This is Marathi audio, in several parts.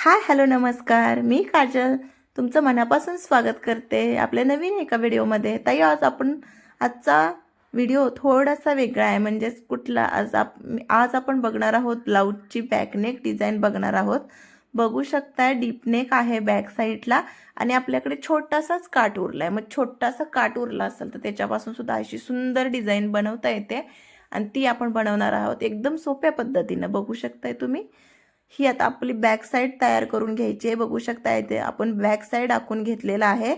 हाय हॅलो नमस्कार, मी काजल तुमचं मनापासून स्वागत करते आपल्या नवीन एका व्हिडिओमध्ये. ताई आजचा व्हिडिओ थोडासा वेगळा आहे. म्हणजेच कुठला आज आपण बघणार आहोत ब्लाऊजची बॅकनेक डिझाईन बघणार आहोत. बघू शकताय डीप नेक आहे बॅक साईडला आणि आपल्याकडे छोटासाच काट उरला आहे. मग छोटासा काट उरला असेल तर त्याच्यापासून सुद्धा अशी सुंदर डिझाईन बनवता येते आणि ती आपण बनवणार आहोत एकदम सोप्या पद्धतीने. बघू शकताय तुम्ही ही आता आपली बॅक साईड तयार करून घ्यायची आहे. बघू शकता इथे आपण बॅक साईड आखून घेतलेला आहे.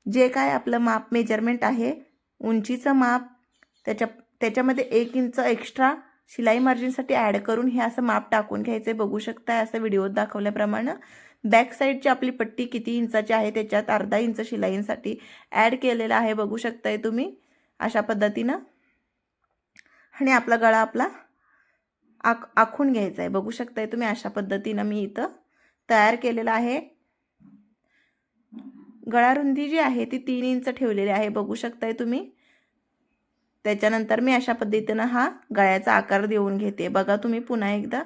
जे काय आपलं माप मेजरमेंट आहे उंचीचं माप त्याच्यामध्ये 1 इंच एक्स्ट्रा शिलाई मार्जिनसाठी ॲड करून हे असं माप टाकून घ्यायचं आहे. बघू शकता असं व्हिडिओत दाखवल्याप्रमाणे बॅक साईडची आपली पट्टी किती इंचाची आहे त्याच्यात अर्धा इंच शिलाईंसाठी ॲड केलेला आहे. बघू शकताय तुम्ही अशा पद्धतीनं. आणि आपला गळा आखून घ्यायचा आहे. बघू शकताय तुम्ही अशा पद्धतीनं मी इथं तयार केलेला आहे. गळा रुंदी जी आहे ती 3 इंच ठेवलेली आहे. बघू शकताय तुम्ही. त्याच्यानंतर मी अशा पद्धतीनं हा गळ्याचा आकार देऊन घेते. बघा तुम्ही पुन्हा एकदा.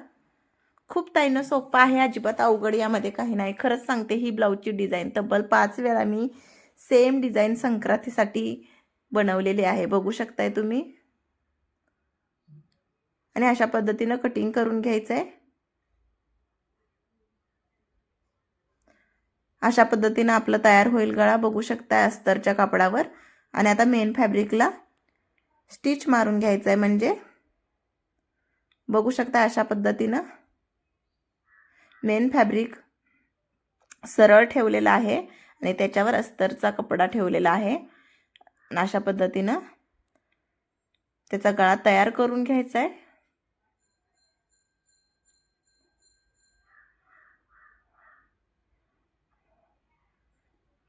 खूप ताईनं सोपं आहे, अजिबात अवघड यामध्ये काही नाही. खरंच सांगते ही ब्लाऊजची डिझाईन तब्बल 5 वेळा मी सेम डिझाईन संक्रांतीसाठी बनवलेली आहे. बघू शकताय तुम्ही. आणि अशा पद्धतीनं कटिंग करून घ्यायचं आहे. अशा पद्धतीनं आपलं तयार होईल गळा. बघू शकता अस्तरच्या कापडावर. आणि आता मेन फॅब्रिकला स्टिच मारून घ्यायचं आहे. म्हणजे बघू शकता अशा पद्धतीनं मेन फॅब्रिक सरळ ठेवलेला आहे आणि त्याच्यावर अस्तरचा कपडा ठेवलेला आहे. अशा पद्धतीनं त्याचा गळा तयार करून घ्यायचा आहे.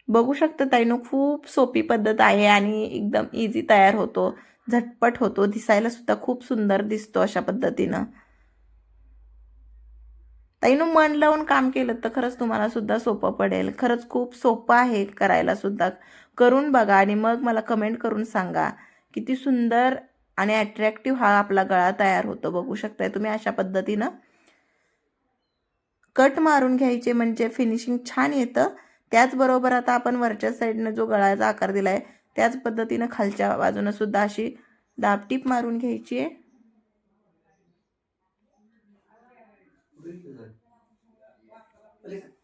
बघू शकता ताईनो, खूप सोपी पद्धत आहे आणि एकदम इझी तयार होतो, झटपट होतो, दिसायला सुद्धा खूप सुंदर दिसतो अशा पद्धतीनं. ताईनो मन लावून काम केलं तर खरंच तुम्हाला सुद्धा सोपं पडेल. खरंच खूप सोपं आहे करायला सुद्धा. करून बघा आणि मग मला कमेंट करून सांगा किती सुंदर आणि अट्रॅक्टिव्ह हा आपला गळा तयार होतो. बघू शकताय तुम्ही अशा पद्धतीनं कट मारून घ्यायचे म्हणजे फिनिशिंग छान येतं. त्याचबरोबर आता आपण वरच्या साईडनं जो गळ्याचा आकार दिला आहे त्याच पद्धतीनं खालच्या बाजूनं सुद्धा अशी दाबटीप मारून घ्यायची आहे.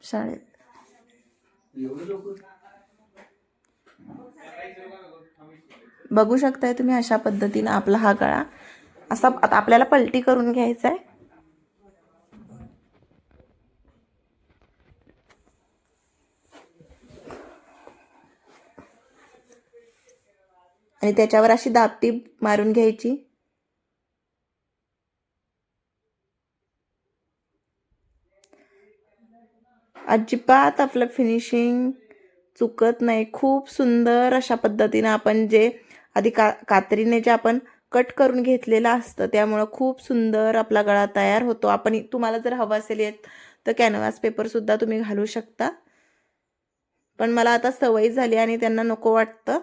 शाळेत बघू शकताय तुम्ही अशा पद्धतीनं आपला हा गळा असा आता आपल्याला पलटी करून घ्यायचा आहे. आणि त्याच्यावर अशी दाबटीप मारून घ्यायची. अजिबात आपलं फिनिशिंग चुकत नाही. खूप सुंदर अशा पद्धतीनं आपण जे आधी कात्रीने जे आपण कट करून घेतलेलं असतं त्यामुळं खूप सुंदर आपला गळा तयार होतो. आपण तुम्हाला जर हवा असेल तर कॅनव्हास पेपरसुद्धा तुम्ही घालू शकता. पण मला आता सवय झाली आणि त्यांना नको वाटतं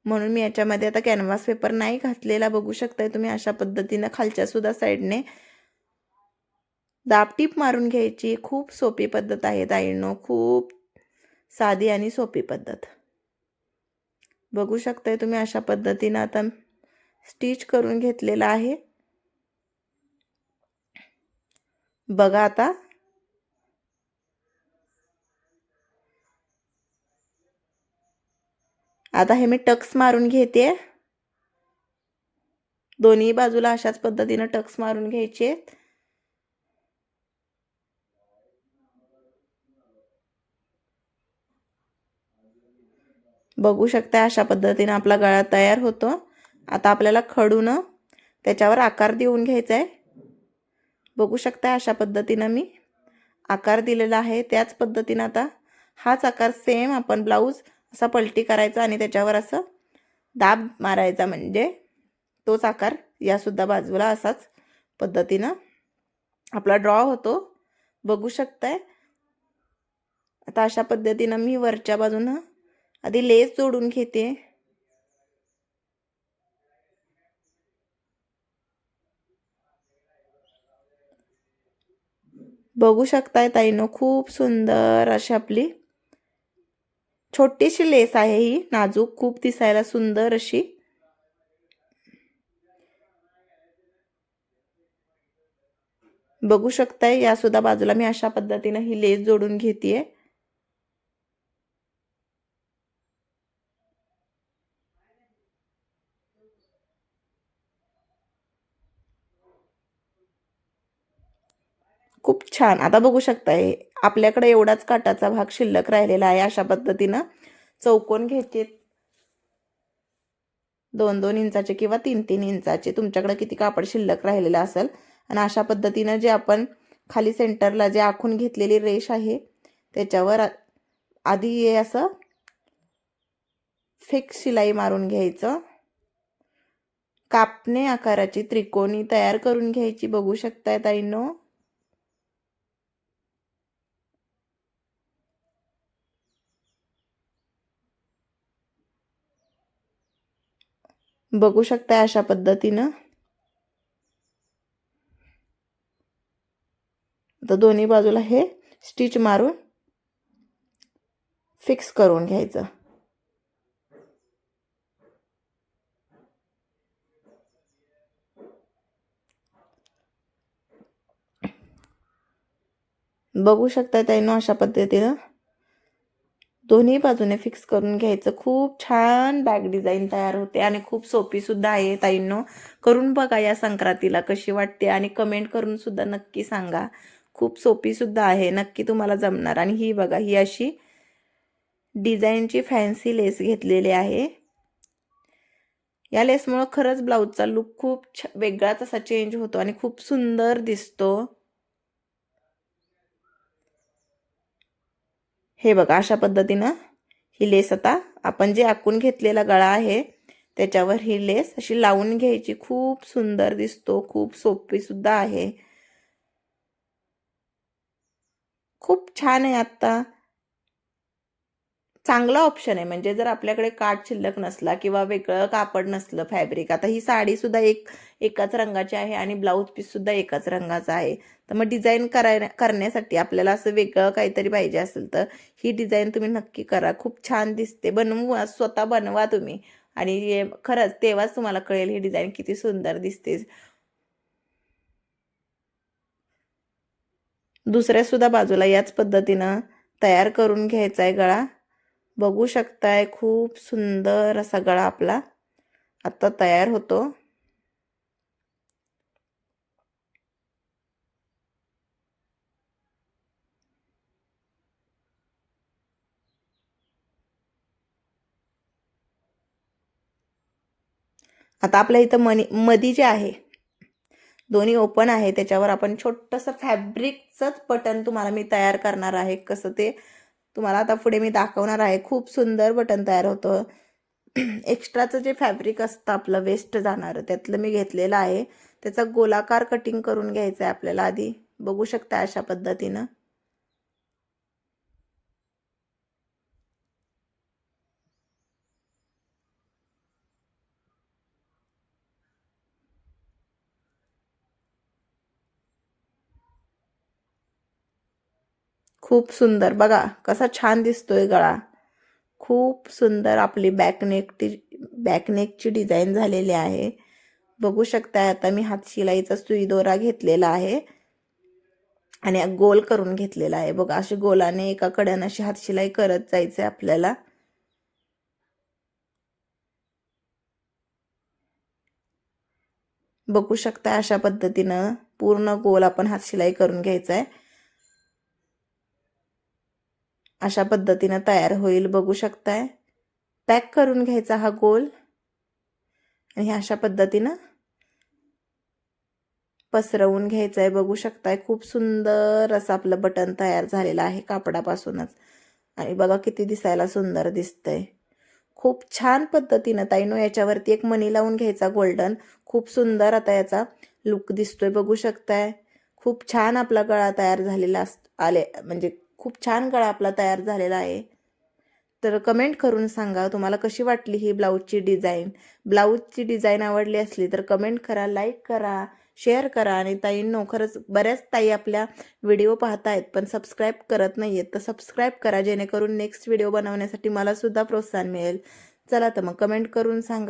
म्हणून मी याच्यामध्ये आता कॅनव्हास पेपर नाही घातलेला. बघू शकताय तुम्ही अशा पद्धतीनं खालच्या सुद्धा साईडने दाबटीप मारून घ्यायची. खूप सोपी पद्धत आहे ताईंनो, खूप साधी आणि सोपी पद्धत. बघू शकताय तुम्ही अशा पद्धतीनं आता स्टिच करून घेतलेला आहे. बघा आता हे मी टक्स मारून घेते. दोन्ही बाजूला अशाच पद्धतीनं टक्स मारून घ्यायचे. बघू शकता अशा पद्धतीनं आपला गळा तयार होतो. आता आपल्याला खडून त्याच्यावर आकार देऊन घ्यायचा आहे. बघू शकता अशा पद्धतीनं मी आकार दिलेला आहे. त्याच पद्धतीनं आता हाच आकार सेम आपण ब्लाऊज असा पलटी करायचा आणि त्याच्यावर असं दाब मारायचा म्हणजे तोच आकार या सुद्धा बाजूला असाच पद्धतीनं आपला ड्रॉ होतो. बघू शकताय. आता अशा पद्धतीनं मी वरच्या बाजूनं आधी लेस जोडून घेते. बघू शकताय ताईनो, खूप सुंदर अशी आपली छोटीशी लेस आहे ही, नाजूक, खूप दिसायला सुंदर अशी. बघू शकताय या सुद्धा बाजूला मी अशा पद्धतीने ही लेस जोडून घेतेय. खूप छान. आता बघू शकताय आपल्याकडे एवढाच काटाचा भाग शिल्लक राहिलेला आहे. अशा पद्धतीनं चौकोन घ्यायचे 2-2 इंचाचे किंवा 3-3 इंचाचे, तुमच्याकडे किती कापड शिल्लक राहिलेलं असेल. आणि अशा पद्धतीनं जे आपण खाली सेंटरला जे आखून घेतलेली रेष आहे त्याच्यावर आधी हे असं फिक्स शिलाई मारून घ्यायचं. कापणे आकाराची त्रिकोणी तयार करून घ्यायची. बघू शकताय ताईंनो. बघू शकताय अशा पद्धतीनं. तर दोन्ही बाजूला हे स्टिच मारून फिक्स करून घ्यायचं. बघू शकता ताईंनो अशा पद्धतीनं दोन्ही बाजूने फिक्स करून घ्यायचं. खूप छान बॅग डिझाईन तयार होते आणि खूप सोपी सुद्धा आहे ताईंनो. करून बघा या संक्रांतीला कशी वाटते आणि कमेंट करून सुद्धा नक्की सांगा. खूप सोपी सुद्धा आहे, नक्की तुम्हाला जमणार. आणि ही बघा, ही अशी डिझाईनची फॅन्सी लेस घेतलेली आहे. या लेसमुळे खरंच ब्लाऊजचा लुक खूप वेगळाच असा चेंज होतो आणि खूप सुंदर दिसतो. हे बघा अशा पद्धतीनं ही लेस आता आपण जे आखून घेतलेला गळा आहे त्याच्यावर ही लेस अशी लावून घ्यायची. खूप सुंदर दिसतो, खूप सोपी सुद्धा आहे, खूप छान आहे. आता चांगला ऑप्शन आहे. म्हणजे जर आपल्याकडे काठ शिल्लक नसला किंवा वेगळं कापड नसलं, फॅब्रिक, आता ही साडी सुद्धा एकाच रंगाची आहे आणि ब्लाऊज पीस सुद्धा एकाच रंगाचा आहे. तर मग डिझाईन करण्यासाठी आपल्याला असं वेगळं काहीतरी पाहिजे असेल तर ही डिझाईन तुम्ही नक्की करा. खूप छान दिसते. बनवा, स्वतः बनवा तुम्ही आणि खरंच तेव्हाच तुम्हाला कळेल ही डिझाईन किती सुंदर दिसते. दुसऱ्या सुद्धा बाजूला याच पद्धतीनं तयार करून घ्यायचा आहे गळा. बघू शकताय खूप सुंदर असा गळा आपला आता तयार होतो. आता आपल्या इथं मधी जे आहे दोन्ही ओपन आहे त्याच्यावर आपण छोटंसं फॅब्रिकचंच बटन तुम्हाला मी तयार करणार आहे. कसं ते तुम्हाला आता पुढे मी दाखवणार आहे. खूप सुंदर बटन तयार होतं. एक्स्ट्राचं जे फॅब्रिक असतं आपलं वेस्ट जाणारं त्यातलं मी घेतलेलं आहे. त्याचा गोलाकार कटिंग करून घ्यायचं आहे आपल्याला आधी. बघू शकता अशा पद्धतीनं. खूप सुंदर बघा कसा छान दिसतोय गळा. खूप सुंदर आपली बॅकनेकची डिझाईन झालेली आहे. बघू शकताय आता मी हातशिलाईचा सुई दोरा घेतलेला आहे आणि गोल करून घेतलेला आहे. बघा अशी गोलाने एका कड्यानं अशी हातशिलाई करत जायचंय आपल्याला. बघू शकता अशा पद्धतीनं पूर्ण गोल आपण हातशिलाई करून घ्यायचा आहे. अशा पद्धतीनं तयार होईल. बघू शकताय पॅक करून घ्यायचा हा गोल आणि अशा पद्धतीनं पसरवून घ्यायचं आहे. बघू शकताय खूप सुंदर असं आपलं बटन तयार झालेलं आहे कापडापासूनच. आणि बघा किती दिसायला सुंदर दिसतंय. खूप छान पद्धतीनं ताईनो याच्यावरती एक मणी लावून घ्यायचा गोल्डन. खूप सुंदर आता याचा लुक दिसतोय. बघू शकताय खूप छान आपला गळा तयार झालेला म्हणजे खूप छान गळा आपला तयार झालेला आहे. तर कमेंट करून सांगा तुम्हाला कशी वाटली ही ब्लाऊजची डिझाईन. ब्लाऊजची डिझाईन आवडली असली तर कमेंट करा, लाईक करा, शेअर करा. आणि ताईंनो, खरंच बऱ्याच ताई आपल्या व्हिडिओ पाहतायत पण सबस्क्राईब करत नाही आहेत, तर सबस्क्राईब करा जेणेकरून नेक्स्ट व्हिडिओ बनवण्यासाठी मला सुद्धा प्रोत्साहन मिळेल. चला तर मग कमेंट करून सांगा.